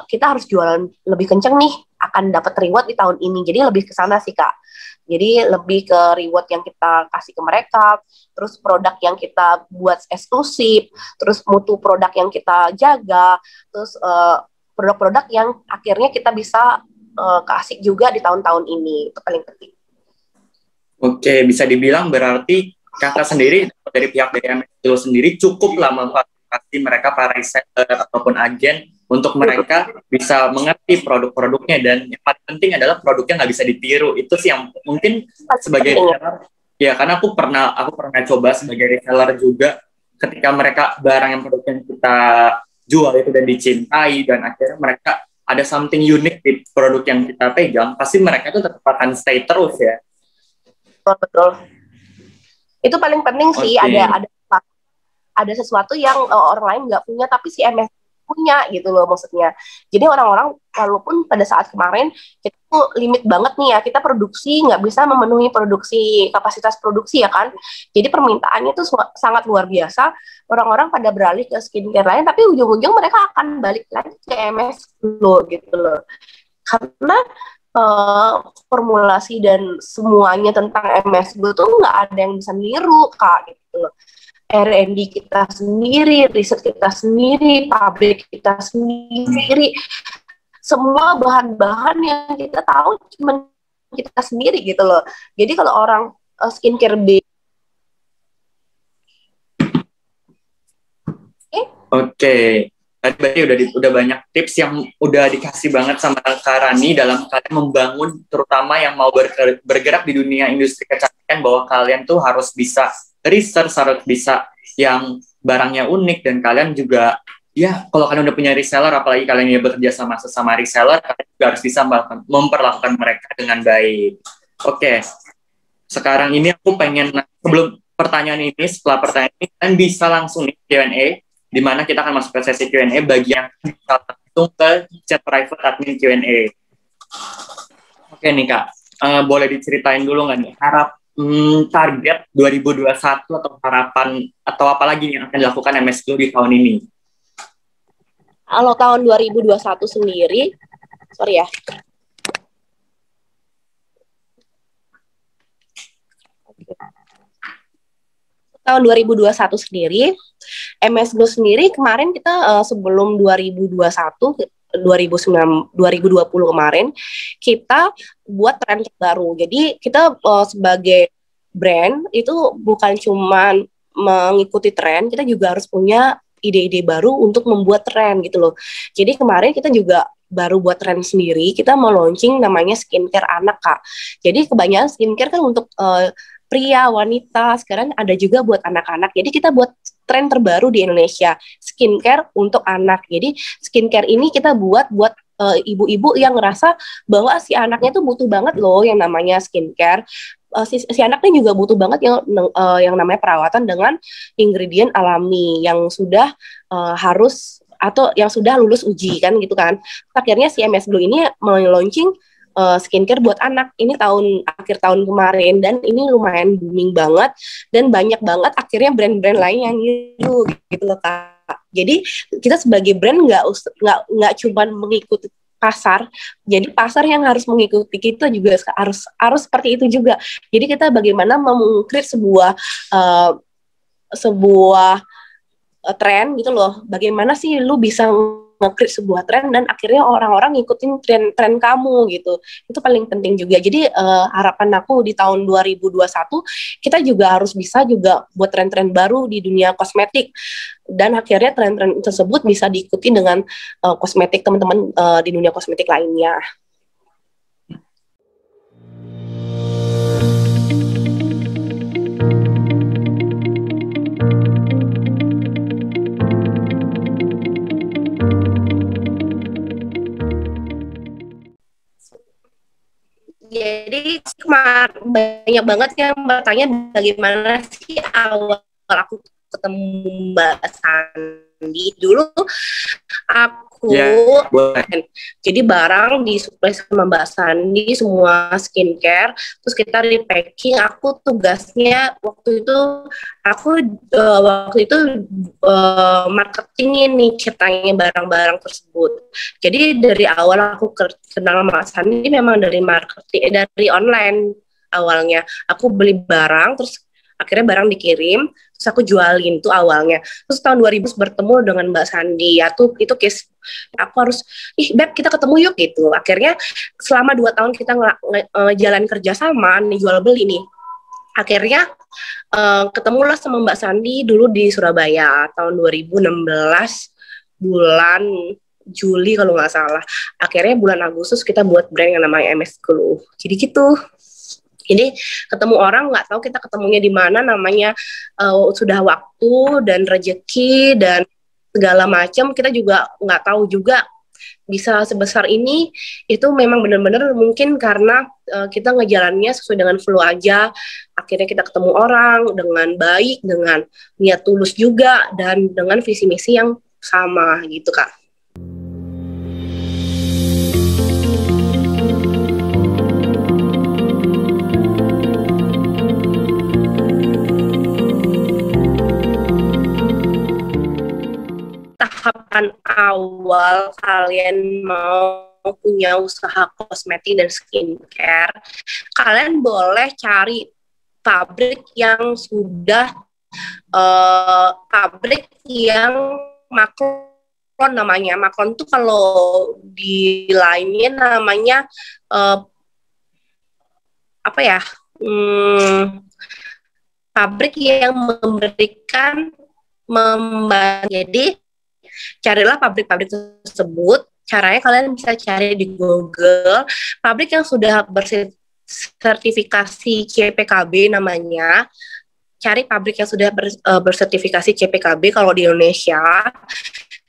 kita harus jualan lebih kenceng nih, akan dapat reward di tahun ini. Jadi lebih ke sana sih Kak. Jadi lebih ke reward yang kita kasih ke mereka, terus produk yang kita buat eksklusif, terus mutu produk yang kita jaga, terus produk-produk yang akhirnya kita bisa kasih juga di tahun-tahun ini. Itu paling penting. Oke, bisa dibilang berarti kakak sendiri dari pihak DMSGO sendiri cukuplah memfasilitasi mereka para reseller ataupun agen untuk mereka bisa mengerti produk-produknya, dan yang paling penting adalah produknya nggak bisa ditiru. Itu sih yang mungkin sebagai reseller, ya karena aku pernah coba sebagai reseller juga, ketika mereka barang yang produk yang kita jual itu dan dicintai dan akhirnya mereka ada something unik di produk yang kita pegang, pasti mereka itu tetap akan stay terus ya. Betul. Itu paling penting sih, ada sesuatu yang orang lain nggak punya tapi si MS punya gitu loh maksudnya. Jadi orang-orang walaupun pada saat kemarin kita tuh limit banget nih ya, kita produksi nggak bisa memenuhi kapasitas produksi ya kan. Jadi permintaannya tuh sangat luar biasa. Orang-orang pada beralih ke skincare lain, tapi ujung-ujung mereka akan balik lagi ke MS loh gitu loh. Karena formulasi dan semuanya tentang MS tuh nggak ada yang bisa niru Kak gitu loh. R&D kita sendiri, riset kita sendiri, pabrik kita sendiri, semua bahan-bahan yang kita tahu cuma kita sendiri gitu loh. Jadi kalau orang skincare Oke. Berarti udah banyak tips yang udah dikasih banget sama Kak Rani dalam kalian membangun, terutama yang mau bergerak di dunia industri kecantikan, bahwa kalian tuh harus bisa research, harus bisa yang barangnya unik, dan kalian juga ya kalau kalian udah punya reseller, apalagi kalian yang bekerja sama sesama reseller, kalian juga harus bisa memperlakukan mereka dengan baik. Oke, sekarang ini aku pengen, sebelum pertanyaan ini, setelah pertanyaan ini, kalian bisa langsung nih Q&A, di mana kita akan masuk ke sesi Q&A bagian bisa langsung ke chat private admin Q&A. Oke nih Kak, boleh diceritain dulu nggak nih target 2021 atau harapan atau apa lagi yang akan dilakukan MS Glow di tahun ini? Kalau tahun 2021 sendiri, sorry ya. Tahun 2021 sendiri, MS Glow sendiri kemarin kita sebelum 2020 kemarin kita buat tren baru. Jadi kita sebagai brand itu bukan cuma mengikuti tren, kita juga harus punya ide-ide baru untuk membuat tren gitu loh. Jadi kemarin kita juga baru buat tren sendiri, kita mau launching namanya skincare anak, Kak. Jadi kebanyakan skincare kan untuk pria, wanita, sekarang ada juga buat anak-anak. Jadi kita buat tren terbaru di Indonesia, skincare untuk anak. Jadi skincare ini kita buat ibu-ibu yang ngerasa bahwa si anaknya tuh butuh banget loh yang namanya skincare. Si anaknya juga butuh banget yang namanya perawatan dengan ingredient alami yang sudah harus atau yang sudah lulus uji kan gitu kan. Akhirnya si MS Glow ini launching skincare buat anak ini akhir tahun kemarin, dan ini lumayan booming banget dan banyak banget akhirnya brand-brand lain yang gitu loh Kak. Jadi kita sebagai brand nggak cuma mengikuti pasar, jadi pasar yang harus mengikuti kita juga harus seperti itu juga. Jadi kita bagaimana mengcreate sebuah tren gitu loh. Bagaimana sih lu bisa nge-create sebuah tren dan akhirnya orang-orang ngikutin tren kamu gitu. Itu paling penting juga. Jadi harapan aku di tahun 2021 kita juga harus bisa juga buat tren-tren baru di dunia kosmetik, dan akhirnya tren-tren tersebut bisa diikuti dengan kosmetik teman-teman di dunia kosmetik lainnya. Jadi kemarin banyak banget yang bertanya bagaimana sih awal aku ketemu Mbak Sandi. Dulu aku jadi barang disuplai sama Mbak Sandi semua skincare, terus kita repacking. Aku tugasnya waktu itu marketingin nih ceritanya barang-barang tersebut. Jadi dari awal aku kenal Mbak Sandi memang dari marketing, dari online awalnya. Aku beli barang, terus akhirnya barang dikirim, terus aku jualin tuh awalnya. Terus tahun 2000 bertemu dengan Mbak Sandi, ya tuh itu case aku harus, Beb kita ketemu yuk gitu. Akhirnya selama 2 tahun kita jalan kerja sama nih, jual beli nih. Akhirnya ketemulah sama Mbak Sandi dulu di Surabaya tahun 2016 bulan Juli kalau nggak salah. Akhirnya bulan Agustus kita buat brand yang namanya MS Glow. Jadi gitu. Jadi ketemu orang nggak tahu kita ketemunya di mana, namanya sudah waktu dan rezeki dan segala macam, kita juga nggak tahu juga bisa sebesar ini. Itu memang benar-benar mungkin karena kita ngejalannya sesuai dengan flow aja. Akhirnya kita ketemu orang dengan baik, dengan niat tulus juga, dan dengan visi misi yang sama gitu Kak. Tahapan awal kalian mau punya usaha kosmetik dan skincare, kalian boleh cari pabrik yang sudah pabrik yang maklon namanya. Maklon tuh kalau di lainnya namanya pabrik yang memberikan jadi carilah pabrik-pabrik tersebut. Caranya kalian bisa cari di Google pabrik yang sudah bersertifikasi CPKB namanya. Cari pabrik yang sudah bersertifikasi CPKB kalau di Indonesia.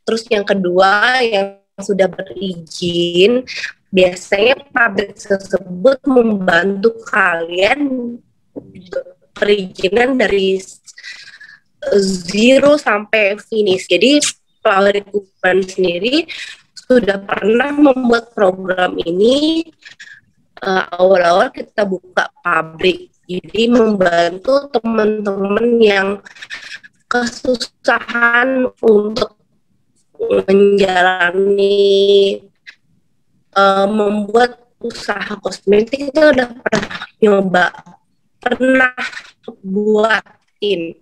Terus yang kedua yang sudah berizin, biasanya pabrik tersebut membantu kalian perizinan dari zero sampai finish. Jadi pabrik Kuban sendiri sudah pernah membuat program ini awal-awal kita buka pabrik. Jadi membantu teman-teman yang kesusahan untuk menjalani membuat usaha kosmetik itu udah pernah buatin.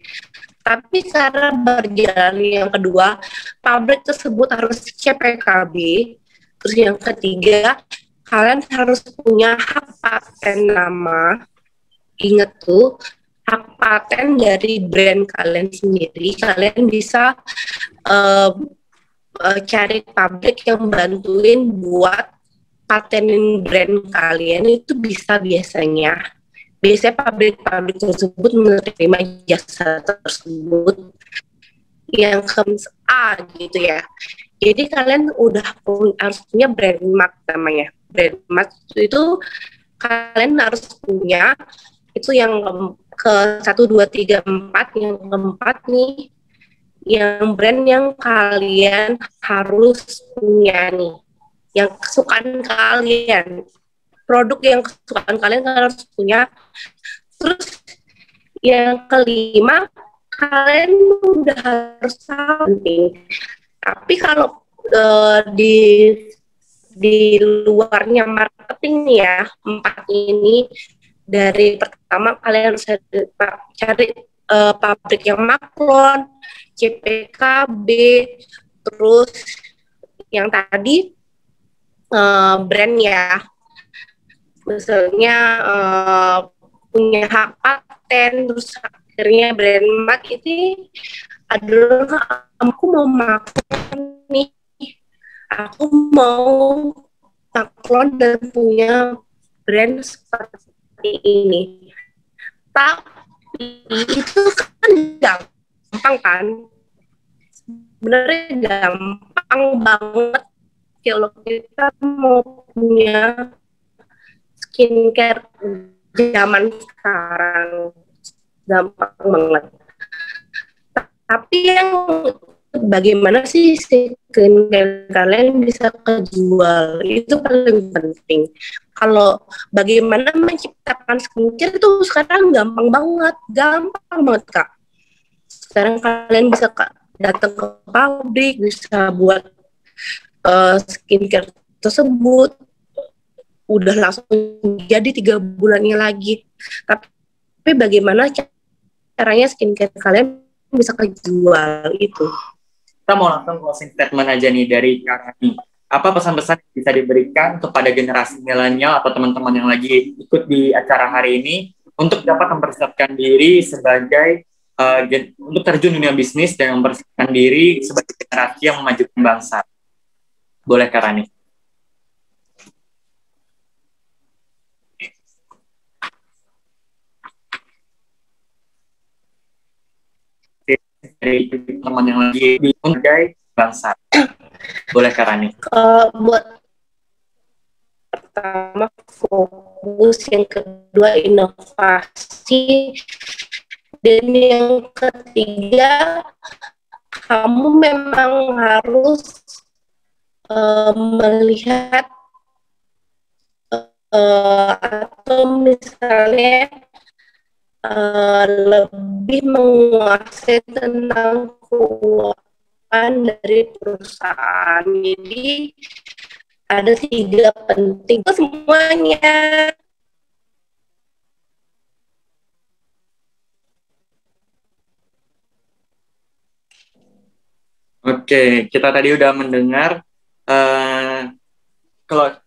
Tapi cara berjalan yang kedua, pabrik tersebut harus CPKB. Terus yang ketiga, kalian harus punya hak paten nama. Ingat tuh, hak paten dari brand kalian sendiri. Kalian bisa cari pabrik yang bantuin buat patenin brand kalian, itu bisa biasanya pabrik-pabrik tersebut menerima jasa tersebut yang comes A gitu ya. Jadi kalian harus punya brand mark namanya. Brand mark itu kalian harus punya, itu yang ke 1, 2, 3, 4, yang keempat nih, yang brand yang kalian harus punya nih, yang kesukaan kalian, produk yang kesukaan kalian harus punya. Terus yang kelima, kalian udah harus tahu nih. Tapi kalau di luarnya marketing nih ya, 4 ini, dari pertama kalian harus cari pabrik yang maklon, CPKB, terus yang tadi brand ya, misalnya punya hak paten, terus akhirnya brand mark itu adalah aku mau maklon nih, aku mau maklon dan punya brand seperti ini. Tapi itu kan gampang kan? Sebenarnya gampang banget kalau kita mau punya skincare zaman sekarang, gampang banget. Tapi yang bagaimana sih skincare kalian bisa kejual, itu paling penting. Kalau bagaimana menciptakan skincare itu sekarang gampang banget Kak. Sekarang kalian bisa datang ke pabrik, bisa buat skincare tersebut, udah langsung jadi 3 bulannya lagi. Tapi bagaimana caranya skincare kalian bisa kejual itu? Kita mau langsung closing statement aja nih dari Kak Rani. Apa pesan-pesan yang bisa diberikan kepada generasi milenial atau teman-teman yang lagi ikut di acara hari ini untuk dapat mempersiapkan diri sebagai untuk terjun dunia bisnis dan mempersiapkan diri sebagai generasi yang memajukan bangsa? Boleh Kak Rani. Dari teman yang lagi di sebagai bangsa. Boleh Kak Rani. Buat pertama fokus, yang kedua inovasi, dan yang ketiga kamu memang harus melihat atau misalnya lebih menguasai tentang keuangan dari perusahaan. Jadi ada 3 penting itu semuanya. Oke, kita tadi udah mendengar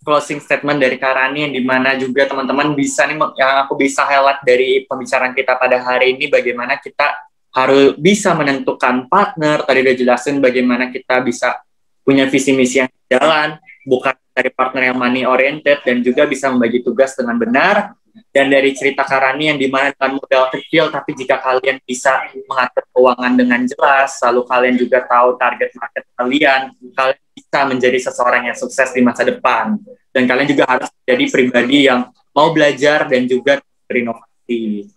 closing statement dari Kak Rani, yang dimana juga teman-teman bisa nih, yang aku bisa highlight dari pembicaraan kita pada hari ini, bagaimana kita harus bisa menentukan partner. Tadi udah jelasin bagaimana kita bisa punya visi misi yang jalan, bukan dari partner yang money oriented, dan juga bisa membagi tugas dengan benar. Dan dari cerita Karani yang dimana dengan modal kecil, tapi jika kalian bisa mengatur keuangan dengan jelas, lalu kalian juga tahu target market kalian bisa menjadi seseorang yang sukses di masa depan. Dan kalian juga harus menjadi pribadi yang mau belajar dan juga berinovasi.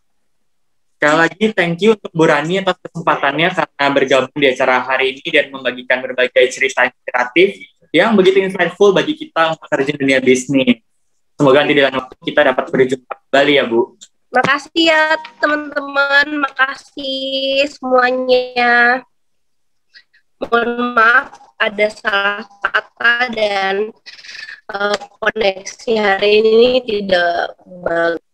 Sekali lagi, thank you untuk Bu Rani atas kesempatannya karena bergabung di acara hari ini dan membagikan berbagai cerita inspiratif yang begitu insightful bagi kita untuk terjun dunia bisnis. Semoga nanti di lain waktu kita dapat berjumpa kembali ya, Bu. Makasih ya teman-teman, makasih semuanya. Mohon maaf ada salah kata dan koneksi hari ini tidak bagus.